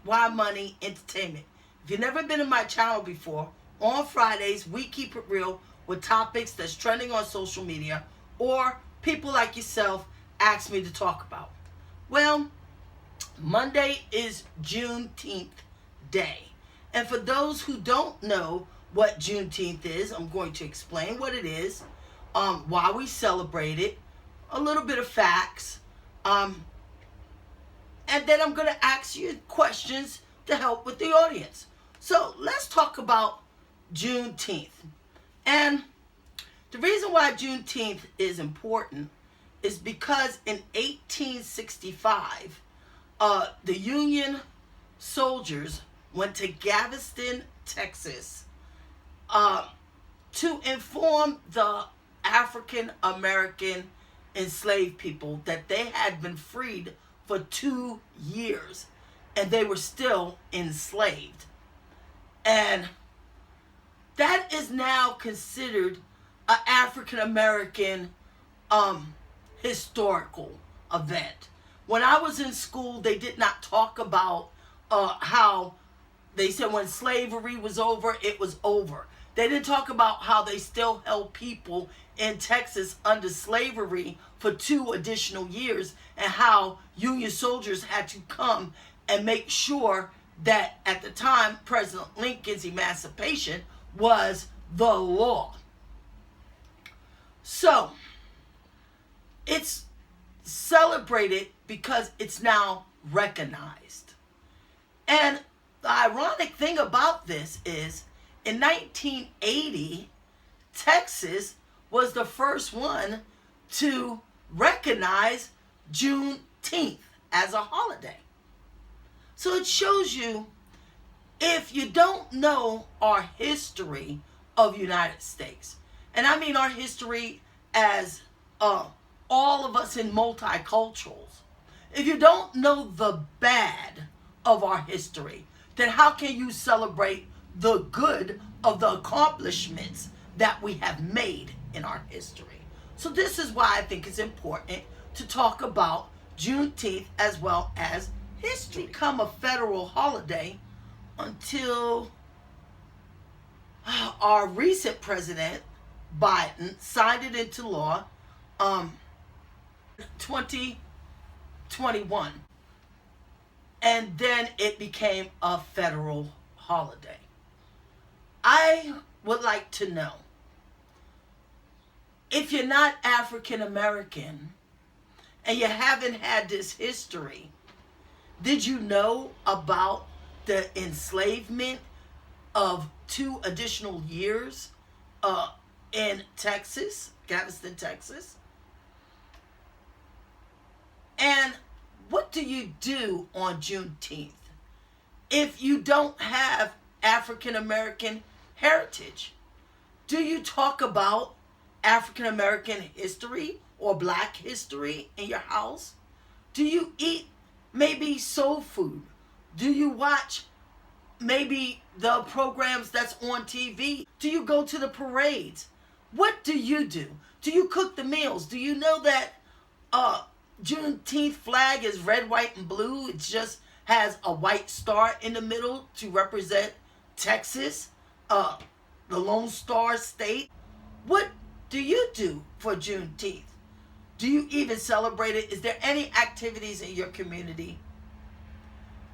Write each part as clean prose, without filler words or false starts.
Why Money Entertainment. If you've never been in my channel before, on Fridays we keep it real with topics that's trending on social media or people like yourself ask me to talk about. Well, Monday is Juneteenth Day. And for those who don't know what Juneteenth is, I'm going to explain what it is, why we celebrate it, a little bit of facts, and then I'm going to ask you questions to help with the audience. So let's talk about Juneteenth. And the reason why Juneteenth is important is because in 1865, the Union soldiers went to Galveston, Texas, to inform the African American enslaved people that they had been freed for 2 years and they were still enslaved. And that is now considered an African American historical event. When I was in school, they did not talk about how they said when slavery was over, it was over. They didn't talk about how they still held people in Texas under slavery for 2 additional years and how Union soldiers had to come and make sure that at the time President Lincoln's emancipation was the law. So it's celebrated because it's now recognized. And the ironic thing about this is in 1980, Texas was the first one to recognize Juneteenth as a holiday. So it shows you, if you don't know our history of United States, and I mean our history as all of us in multiculturals, if you don't know the bad of our history, then how can you celebrate the good of the accomplishments that we have made in our history? So this is why I think it's important to talk about Juneteenth as well as history. Become a federal holiday until our recent president, Biden, signed it into law 2021. And then it became a federal holiday. I would like to know, if you're not African American and you haven't had this history, did you know about the enslavement of 2 additional years in Texas, Galveston, Texas? And what do you do on Juneteenth if you don't have African American heritage? Do you talk about African American history or Black history in your house? Do you eat maybe soul food? Do you watch maybe the programs that's on TV? Do you go to the parades? What do you do? Do you cook the meals? Do you know that Juneteenth flag is red, white, and blue? It just has a white star in the middle to represent Texas, the Lone Star State. What do you do for Juneteenth? Do you even celebrate it? Is there any activities in your community?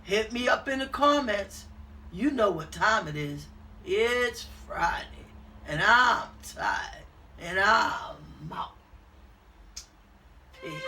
Hit me up in the comments. You know what time it is. It's Friday, and I'm tired, and I'm out. Peace.